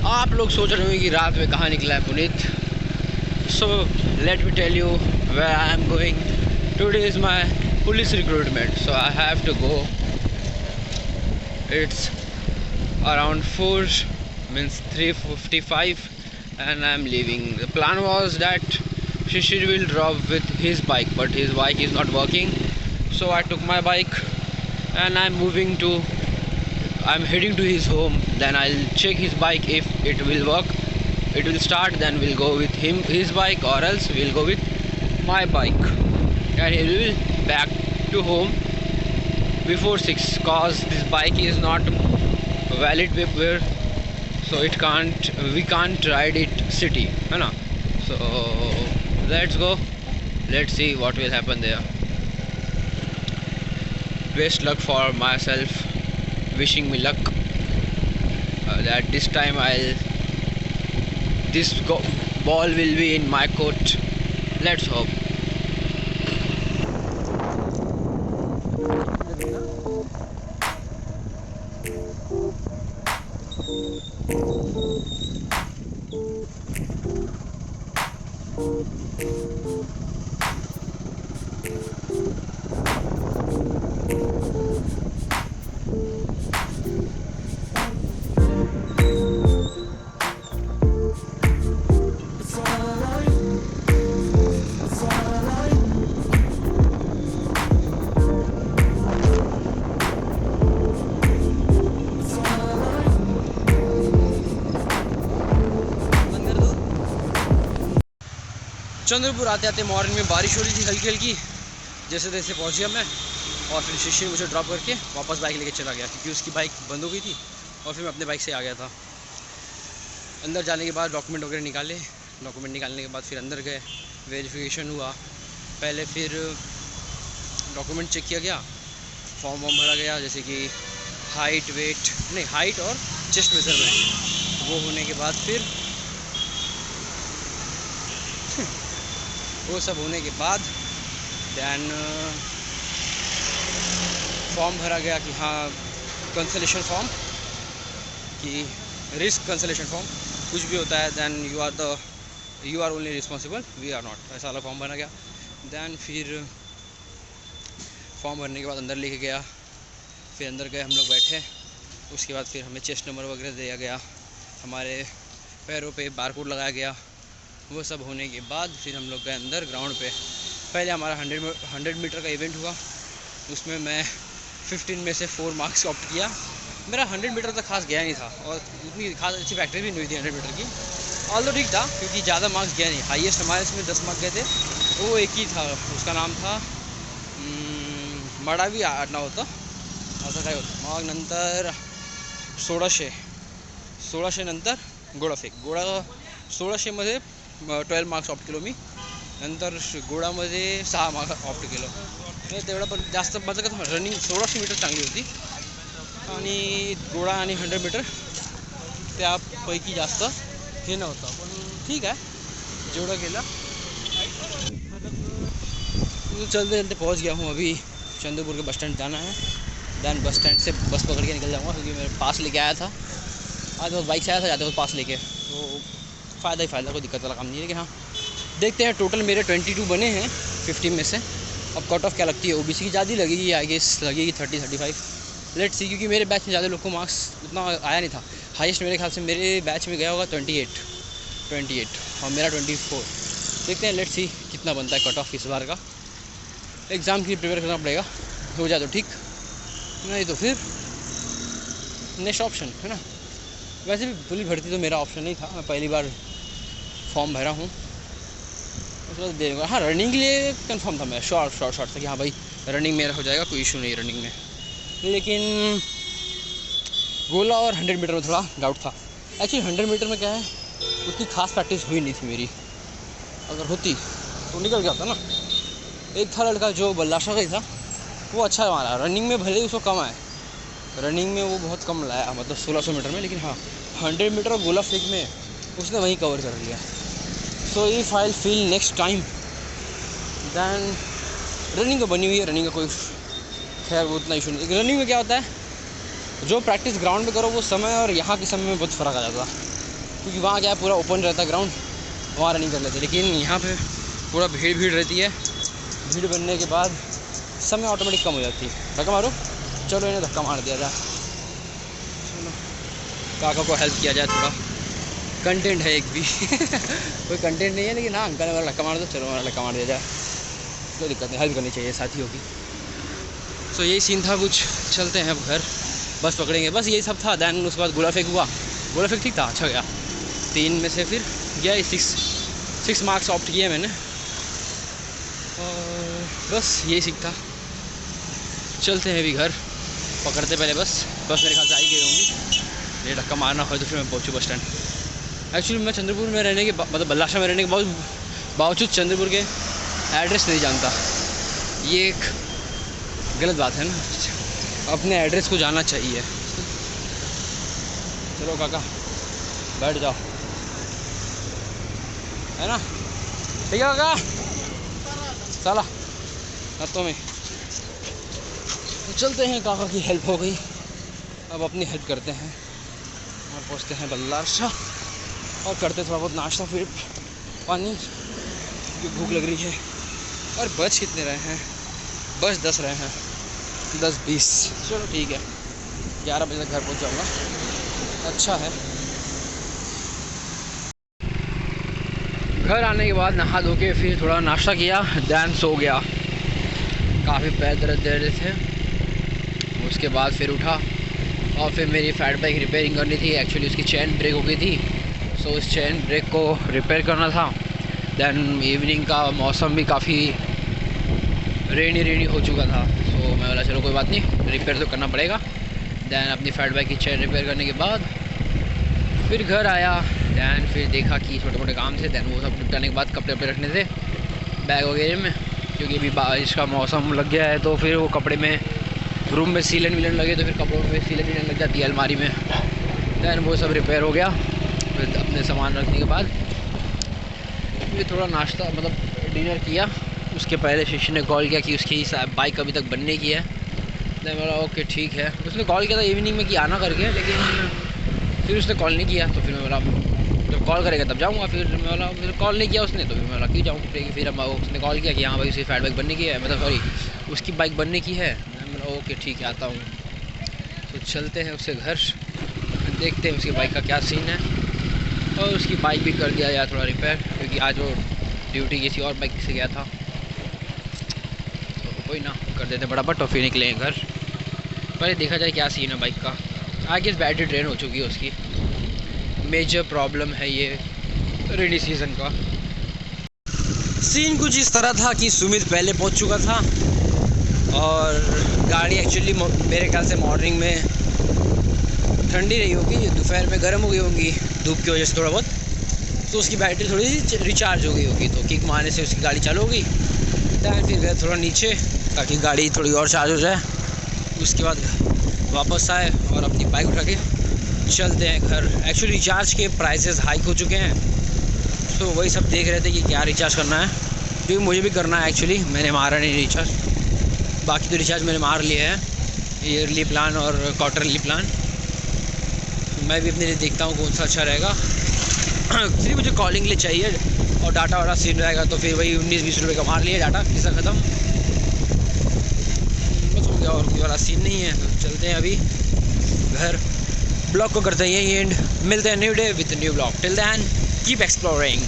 आप लोग सोच रहे होंगे कि रात में कहाँ निकला है Puneet. So let me tell you where I am going. Today is my police recruitment, so I have to go. It's around 4 means 3:55 and I am leaving. The plan was that Shishir will drop with his bike, but his bike is not working, so I took my bike and I'm heading to his home. Then I'll check his bike. If it will work, it will start, then we'll go with his bike, or else we'll go with my bike and he will back to home before 6, cause this bike is not valid paper, so we can't ride it city, है ना. So let's go, let's see what will happen there. Best luck for myself, wishing me luck that this time this ball will be in my court. Let's hope. Chandrapur आते आते morning में बारिश हो रही थी हल्की हल्की, जैसे तैसे पहुंच गया मैं। और फिर शिशिर मुझे ड्रॉप करके वापस बाइक लेके चला गया, क्योंकि उसकी बाइक बंद हो गई थी। और फिर मैं अपने बाइक से आ गया था। अंदर जाने के बाद डॉक्यूमेंट वगैरह निकाले, डॉक्यूमेंट निकालने के बाद फिर अंदर गए, वेरिफिकेशन हुआ। पहले फिर डॉक्यूमेंट चेक किया गया, फॉर्म वॉर्म भरा गया, जैसे कि हाइट और चेस्ट मेजरमेंट। वो होने के बाद फिर वो सब होने के बाद दैन फॉर्म भरा गया कि हाँ कंसलेशन फॉर्म, कि रिस्क कंसलेशन फॉर्म कुछ भी होता है, then you are only responsible, we are not, ऐसा वाला फॉर्म भरा गया। दैन फिर फॉर्म भरने के बाद अंदर लेके गया, फिर अंदर गए, हम लोग बैठे। उसके बाद फिर हमें चेस्ट नंबर वगैरह दिया गया, हमारे पैरों पे बारकोड लगाया गया। वो सब होने के बाद फिर हम लोग गए अंदर ग्राउंड पे। पहले हमारा 100 मीटर का इवेंट हुआ, उसमें मैं 15 में से 4 मार्क्स ऑप्ट किया। मेरा 100 मीटर तक खास गया नहीं था, और उतनी खास अच्छी प्रैक्टिस भी नहीं हुई थी 100 मीटर की। ऑल तो ठीक था, क्योंकि ज़्यादा मार्क्स गया नहीं। हाईएस्ट हमारे इसमें 10 मार्क्स गए थे, वो एक ही था, उसका नाम था मडावी आडनाव होतं, असं काय होतं. मग नंतर 1600 नंतर गोळाफेक. 1600मध्ये 12 मार्क्स ऑप्ट केलो मी. नंतर गोळामध्ये 6 मार्क्स ऑप्ट केलं. तेवढं पण जास्त माझं कसं रनिंग 1600 मीटर चांगली होती, आणि गोळा आणि 100 मीटर त्यापैकी जास्त हे नव्हतं. पण ठीक आहे, जेवढं केलं. चलते चलते पहुंच गया हूँ अभी। चंद्रपुर के बस स्टैंड जाना है, दैन बस स्टैंड से बस पकड़ के निकल जाऊँगा, क्योंकि मेरे पास लेके आया था। आज बस बाइक से आया था, जाते वक्त पास लेके, तो फ़ायदा ही फ़ायदा, कोई दिक्कत वाला काम नहीं है। लेकिन हाँ, देखते हैं। टोटल मेरे 22 बने हैं 50 में से। अब कट ऑफ क्या लगती है, ओबीसी की ज़्यादा लगेगी, आई गेस लगेगी 30-35, लेट्स सी। क्योंकि मेरे बैच में ज़्यादा लोग को मार्क्स उतना आया नहीं था। हाईएस्ट मेरे ख्याल से मेरे बैच में गया होगा 28 और मेरा 24। देखते हैं, लेट्स सी कितना बनता है कट ऑफ इस बार का। एग्ज़ाम के लिए प्रिपेयर करना पड़ेगा, हो जाए तो ठीक, नहीं तो फिर नेक्स्ट ऑप्शन है ना। वैसे भी पुलिस भर्ती तो मेरा ऑप्शन नहीं था, मैं पहली बार फॉर्म भरा हूँ, उसके बाद देगा। हाँ, रनिंग के लिए कंफर्म था मैं, शॉर्ट था कि हाँ भाई रनिंग मेरा हो जाएगा, कोई इशू नहीं रनिंग में। लेकिन गोला और 100 मीटर में थोड़ा डाउट था। एक्चुअली 100 मीटर में क्या है, उतनी खास प्रैक्टिस हुई नहीं थी मेरी, अगर होती तो निकल गया था ना। एक था लड़का जो बल्लाशा का ही था, वो अच्छा मारा। रनिंग में भले ही उसको कम आए, रनिंग में वो बहुत कम लाया, मतलब 1600 मीटर में। लेकिन हाँ, 100 मीटर और गोला फेंक में उसने वहीं कवर कर लिया। So if I feel next time, then running तो बनी हुई है, रनिंग का कोई खैर वो उतना इशू नहीं। रनिंग में क्या होता है, जो प्रैक्टिस ग्राउंड में करो वो समय और यहाँ के समय में बहुत फ़र्क आ जाता है। क्योंकि वहाँ क्या है पूरा ओपन रहता है ग्राउंड, वहाँ रनिंग कर लेते। लेकिन यहाँ पे पूरा भीड़ रहती है। भीड़ बनने के बाद समय ऑटोमेटिक कम हो जाती है। धक्का मारो, चलो इन्हें धक्का मार दिया जाए, चलो काका को हेल्प किया जाए थोड़ा। कंटेंट है एक भी कोई कंटेंट नहीं है, लेकिन हाँ अंकल ने मेरा धक्का मार दो, चलो मेरा धक्का मार दिया जाए, कोई दिक्कत नहीं, हेल्प करनी चाहिए साथियों की। सो यही सीन था कुछ। चलते हैं अब घर, बस पकड़ेंगे, बस यही सब था। दैन उसके बाद गोला फेंक हुआ, गोला फेंक ठीक था, अच्छा गया। 3 में से फिर गया 6 मार्क्स ऑप्ट किए मैंने, और बस यही सीखता। चलते हैं अभी घर, पकड़ते पहले बस मेरे ख्याल से आई गई होंगी। ये धक्का मारना हो तो फिर मैं पहुँचूँ बस स्टैंड। एक्चुअली मैं चंद्रपुर में रहने के मतलब बल्लाशाह में रहने के बावजूद चंद्रपुर के एड्रेस नहीं जानता। ये एक गलत बात है ना, अपने एड्रेस को जानना चाहिए। चलो काका बैठ जाओ, है ना, ठीक है काका, साला हाथों में। तो चलते हैं, काका की हेल्प हो गई, अब अपनी हेल्प करते हैं और पहुँचते हैं बल्लाशाह और करते थोड़ा बहुत नाश्ता, फिर पानी, क्योंकि भूख लग रही है। और बज कितने रहे हैं? बस 10 रहे हैं, 10-20। चलो ठीक है, 11 बजे तक घर पहुंच जाऊंगा, अच्छा है। घर आने के बाद नहा धो के फिर थोड़ा नाश्ता किया, दैन सो गया। काफ़ी पैर दर्द दे रहे थे। उसके बाद फिर उठा और फिर मेरी फैट बाइक रिपेयरिंग करनी थी। एक्चुअली उसकी चेन ब्रेक हो गई थी, सो उस चेन ब्रेक को रिपेयर करना था। दैन इवनिंग का मौसम भी काफ़ी रेनी हो चुका था, सो मैं बोला चलो कोई बात नहीं, रिपेयर तो करना पड़ेगा। दैन अपनी फैट बाइक की चेन रिपेयर करने के बाद फिर घर आया। दैन फिर देखा कि छोटे मोटे काम थे, दैन वो सब निपटाने के बाद कपड़े रखने थे बैग वगैरह में, क्योंकि अभी बारिश का मौसम लग गया है, तो फिर वो कपड़े में रूम में सीलन विलन लगे, तो फिर कपड़ों में सीलन विलन लग जाती है अलमारी में। दैन वो सब रिपेयर हो गया। फिर अपने सामान रखने के बाद फिर थोड़ा नाश्ता मतलब डिनर किया। उसके पहले शिशी ने कॉल किया कि उसकी बाइक अभी तक बनने की है। मैं बोला ओके ठीक है। उसने कॉल किया था इवनिंग में कि आना करके, लेकिन फिर उसने कॉल नहीं किया, तो फिर मैं बोला जब कॉल करेगा तब जाऊँगा। फिर मैं बोला फिर कॉल नहीं किया उसने, तो फिर मैं बोला क्यों जाऊँ। फिर उसने कॉल किया कि हाँ भाई उसकी फैट बाइक बनने की है, मतलब सॉरी उसकी बाइक बनने की है। मैं बोला ओके ठीक है आता हूँ। तो चलते हैं उससे घर, देखते हैं उसकी बाइक का क्या सीन है। और उसकी बाइक भी कर दिया जाए थोड़ा रिपेयर, क्योंकि आज वो ड्यूटी किसी और बाइक से गया था, तो कोई ना कर देते बराबर। तो फिर निकले घर, पहले देखा जाए क्या सीन है बाइक का। आगे बैटरी ड्रेन हो चुकी है उसकी, मेजर प्रॉब्लम है ये रेनी सीज़न का। सीन कुछ इस तरह था कि सुमित पहले पहुंच चुका था और गाड़ी एक्चुअली मेरे ख्याल से मॉर्निंग में ठंडी रही होगी, दोपहर में गर्म हो गई होगी धूप की वजह से थोड़ा बहुत, तो उसकी बैटरी थोड़ी सी रिचार्ज हो गई होगी, तो किक मारने से उसकी गाड़ी चालू हो गई। दैन फिर गए थोड़ा नीचे ताकि गाड़ी थोड़ी और चार्ज हो जाए। उसके बाद वापस आए और अपनी बाइक उठा के चलते हैं घर। एक्चुअली रिचार्ज के प्राइसेस हाइक हो चुके हैं, तो वही सब देख रहे थे कि क्या रिचार्ज करना है, क्योंकि मुझे भी करना है। एक्चुअली मैंने मारा नहीं रिचार्ज, बाकी तो रिचार्ज मैंने मार लिए हैं, ईयरली प्लान और क्वार्टरली प्लान। मैं भी अपने लिए देखता हूँ कौन सा अच्छा रहेगा। सिर्फ मुझे कॉलिंग लिए चाहिए और डाटा वाला सीन रहेगा, तो फिर वही 19-20 रुपये का मार लिया, डाटा किसा ख़त्म, बस हो गया, और कोई वाला सीन नहीं है। तो चलते हैं अभी घर, ब्लॉग को करते हैं यही एंड। मिलते हैं new day with new blog. Till then keep exploring.